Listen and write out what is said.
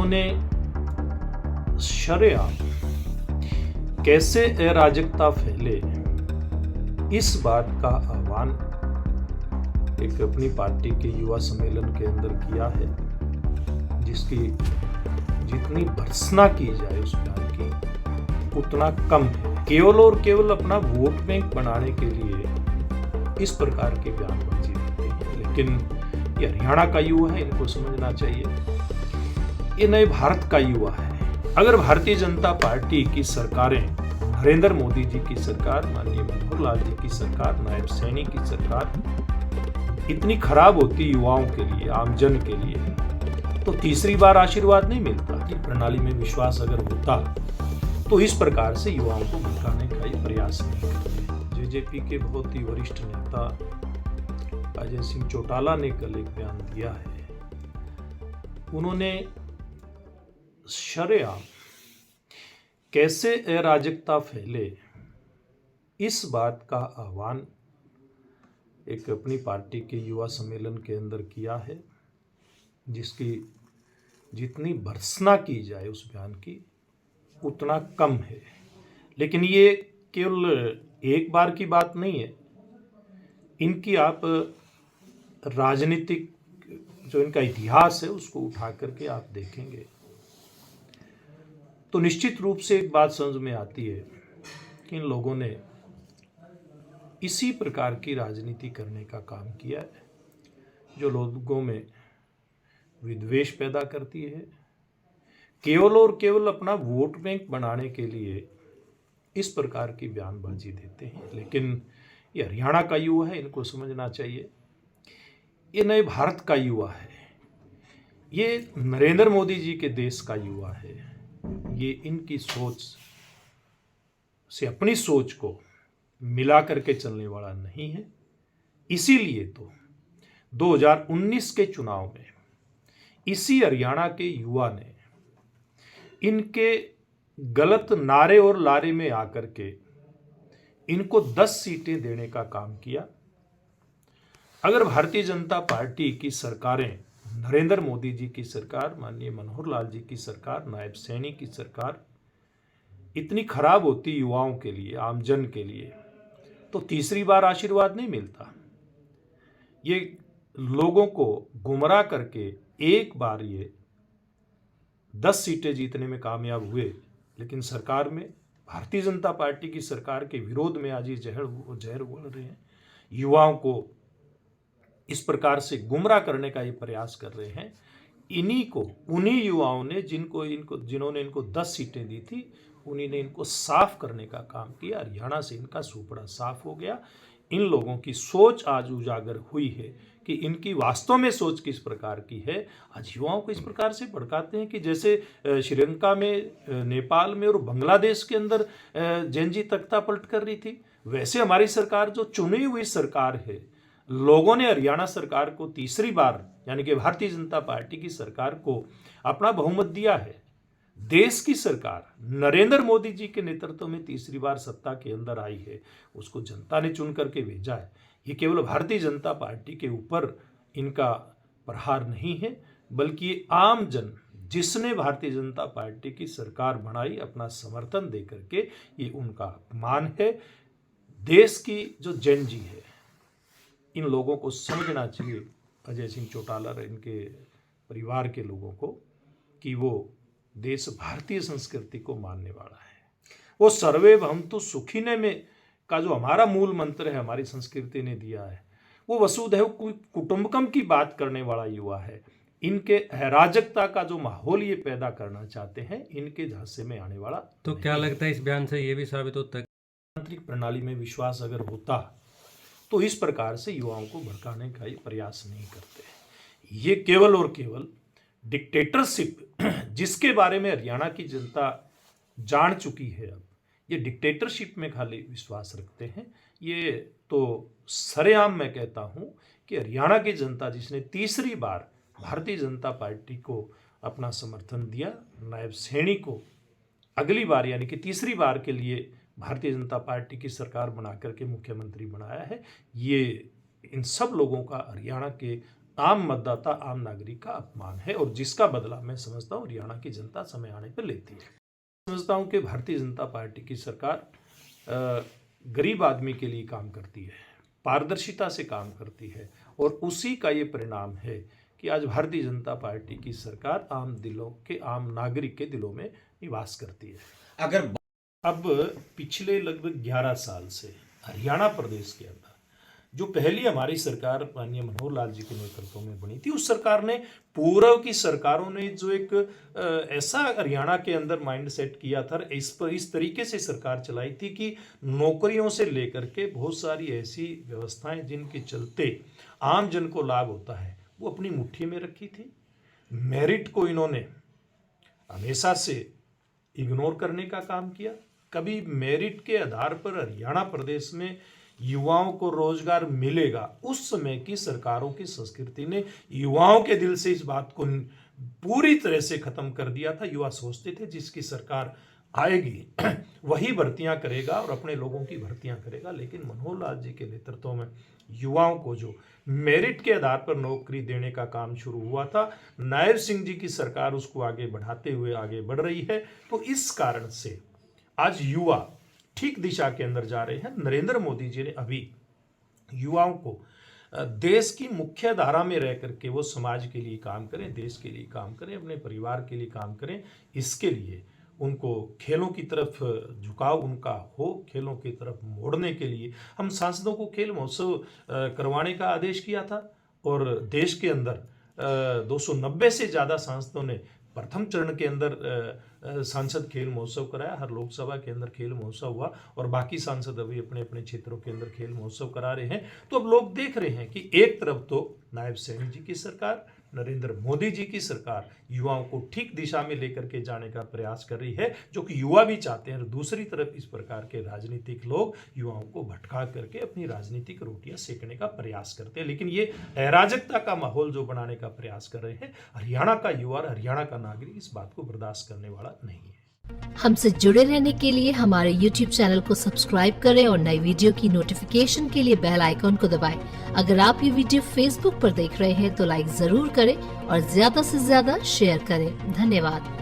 उन्होंने शरेआम कैसे अराजकता फैले इस बात का आह्वान एक अपनी पार्टी के युवा सम्मेलन के अंदर किया है, जिसकी जितनी भर्त्सना की जाए उस बयान की उतना कम है। केवल और केवल अपना वोट बैंक बनाने के लिए इस प्रकार के बयानबाजी देते हैं। लेकिन ये हरियाणा का युवा है, इनको समझना चाहिए ये नए भारत का युवा है। अगर भारतीय जनता पार्टी की सरकारें, नरेंद्र मोदी जी की सरकार, माननीय मनोहर लाल जी की सरकार, नायब सैनी की सरकार इतनी खराब होती युवाओं के लिए, आमजन के लिए, तो तीसरी बार आशीर्वाद नहीं मिलता। कि प्रणाली में विश्वास अगर होता तो इस प्रकार से युवाओं को भटकाने का ही प्रयास नहीं करते। जेजेपी के बहुत ही वरिष्ठ नेता अजय सिंह चौटाला ने कल एक बयान दिया है। उन्होंने शरेआम कैसे अराजकता फैले इस बात का आह्वान एक अपनी पार्टी के युवा सम्मेलन के अंदर किया है, जिसकी जितनी भर्त्सना की जाए उस बयान की उतना कम है। लेकिन ये केवल एक बार की बात नहीं है। इनकी आप राजनीतिक जो इनका इतिहास है उसको उठा करके आप देखेंगे तो निश्चित रूप से एक बात समझ में आती है कि इन लोगों ने इसी प्रकार की राजनीति करने का काम किया है, जो लोगों में विद्वेष पैदा करती है, केवल और केवल अपना वोट बैंक बनाने के लिए इस प्रकार की बयानबाजी देते हैं। लेकिन ये हरियाणा का युवा है, इनको समझना चाहिए ये नए भारत का युवा है, ये नरेंद्र मोदी जी के देश का युवा है। ये इनकी सोच से अपनी सोच को मिला करके चलने वाला नहीं है। इसीलिए तो 2019 के चुनाव में इसी हरियाणा के युवा ने इनके गलत नारे और लारे में आकर के इनको 10 सीटें देने का काम किया। अगर भारतीय जनता पार्टी की सरकारें, नरेंद्र मोदी जी की सरकार, माननीय मनोहर लाल जी की सरकार, नायब सैनी की सरकार इतनी खराब होती युवाओं के लिए, आमजन के लिए, तो तीसरी बार आशीर्वाद नहीं मिलता। ये लोगों को गुमराह करके एक बार ये 10 सीटें जीतने में कामयाब हुए, लेकिन सरकार में भारतीय जनता पार्टी की सरकार के विरोध में आज ये जहर बोल रहे हैं, युवाओं को इस प्रकार से गुमराह करने का ये प्रयास कर रहे हैं। इन्हीं को, उन्हीं युवाओं ने जिन्होंने इनको 10 सीटें दी थी, उन्हीं ने इनको साफ करने का काम किया। हरियाणा से इनका सुपड़ा साफ हो गया। इन लोगों की सोच आज उजागर हुई है कि इनकी वास्तव में सोच किस प्रकार की है। आज युवाओं को इस प्रकार से भड़काते हैं कि जैसे श्रीलंका में, नेपाल में और बांग्लादेश के अंदर जेनजी तख्ता पलट कर रही थी, वैसे हमारी सरकार जो चुनी हुई सरकार है, लोगों ने हरियाणा सरकार को तीसरी बार, यानी कि भारतीय जनता पार्टी की सरकार को अपना बहुमत दिया है। देश की सरकार नरेंद्र मोदी जी के नेतृत्व में तीसरी बार सत्ता के अंदर आई है, उसको जनता ने चुन करके भेजा है। ये केवल भारतीय जनता पार्टी के ऊपर इनका प्रहार नहीं है, बल्कि ये आम जन जिसने भारतीय जनता पार्टी की सरकार बनाई, अपना समर्थन दे करके, ये उनका अपमान है। देश की जो जनजी है, इन लोगों को समझना चाहिए, अजय सिंह चौटाला और इनके परिवार के लोगों को, कि वो देश भारतीय संस्कृति को मानने वाला है। वो सर्वे भवन्तु सुखिने में का जो हमारा मूल मंत्र है, हमारी संस्कृति ने दिया है, वो वसुधैव कुटुंबकम की बात करने वाला युवा है। इनके अराजकता का जो माहौल ये पैदा करना चाहते हैं, इनके झांसे में आने वाला। तो क्या लगता है इस बयान से ये भी साबित होता है तांत्रिक प्रणाली में विश्वास अगर होता तो इस प्रकार से युवाओं को भड़काने का ही प्रयास नहीं करते। ये केवल और केवल डिक्टेटरशिप, जिसके बारे में हरियाणा की जनता जान चुकी है, अब ये डिक्टेटरशिप में खाली विश्वास रखते हैं। ये तो सरेआम मैं कहता हूँ कि हरियाणा की जनता जिसने तीसरी बार भारतीय जनता पार्टी को अपना समर्थन दिया, नायब सैनी को अगली बार यानी कि तीसरी बार के लिए भारतीय जनता पार्टी की सरकार बना करके मुख्यमंत्री बनाया है, ये इन सब लोगों का, हरियाणा के आम मतदाता, आम नागरिक का अपमान है और जिसका बदला मैं समझता हूँ हरियाणा की जनता समय आने पर लेती है। समझता हूँ कि भारतीय जनता पार्टी की सरकार गरीब आदमी के लिए काम करती है, पारदर्शिता से काम करती है और उसी का ये परिणाम है कि आज भारतीय जनता पार्टी की सरकार आम नागरिक के दिलों में निवास करती है। अगर अब पिछले लगभग 11 साल से हरियाणा प्रदेश के अंदर जो पहली हमारी सरकार माननीय मनोहर लाल जी के नेतृत्व में बनी थी, उस सरकार ने पूर्व की सरकारों ने जो एक ऐसा हरियाणा के अंदर माइंड सेट किया था, इस तरीके से सरकार चलाई थी कि नौकरियों से लेकर के बहुत सारी ऐसी व्यवस्थाएं जिनके चलते आम जन को लाभ होता है वो अपनी मुट्ठी में रखी थी। मेरिट को इन्होंने हमेशा से इग्नोर करने का काम किया। कभी मेरिट के आधार पर हरियाणा प्रदेश में युवाओं को रोजगार मिलेगा, उस समय की सरकारों की संस्कृति ने युवाओं के दिल से इस बात को पूरी तरह से खत्म कर दिया था। युवा सोचते थे जिसकी सरकार आएगी वही भर्तियां करेगा और अपने लोगों की भर्तियां करेगा, लेकिन मनोहर लाल जी के नेतृत्व में युवाओं को जो मेरिट के आधार पर नौकरी देने का काम शुरू हुआ था, नायब सिंह जी की सरकार उसको आगे बढ़ाते हुए आगे बढ़ रही है। तो इस कारण से आज युवा ठीक दिशा के अंदर जा रहे हैं। नरेंद्र मोदी जी ने अभी युवाओं को देश की मुख्य धारा में रह करके वो समाज के लिए काम करें, देश के लिए काम करें, अपने परिवार के लिए काम करें, इसके लिए उनको खेलों की तरफ झुकाव उनका हो, खेलों की तरफ मोड़ने के लिए हम सांसदों को खेल महोत्सव करवाने का आदेश किया था और देश के अंदर 290 से ज़्यादा सांसदों ने प्रथम चरण के अंदर सांसद खेल महोत्सव कराया। हर लोकसभा के अंदर खेल महोत्सव हुआ और बाकी सांसद अभी अपने अपने क्षेत्रों के अंदर खेल महोत्सव करा रहे हैं। तो अब लोग देख रहे हैं कि एक तरफ तो नायब सैनी जी की सरकार, नरेंद्र मोदी जी की सरकार युवाओं को ठीक दिशा में लेकर के जाने का प्रयास कर रही है, जो कि युवा भी चाहते हैं। दूसरी तरफ इस प्रकार के राजनीतिक लोग युवाओं को भटका करके अपनी राजनीतिक रोटियां सेकने का प्रयास करते हैं। लेकिन ये अराजकता का माहौल जो बनाने का प्रयास कर रहे हैं, हरियाणा का युवा और हरियाणा का नागरिक इस बात को बर्दाश्त करने वाला नहीं है। हमसे जुड़े रहने के लिए हमारे YouTube चैनल को सब्सक्राइब करें और नई वीडियो की नोटिफिकेशन के लिए बेल आइकॉन को दबाएं। अगर आप ये वीडियो Facebook पर देख रहे हैं तो लाइक जरूर करें और ज्यादा से ज्यादा शेयर करें। धन्यवाद।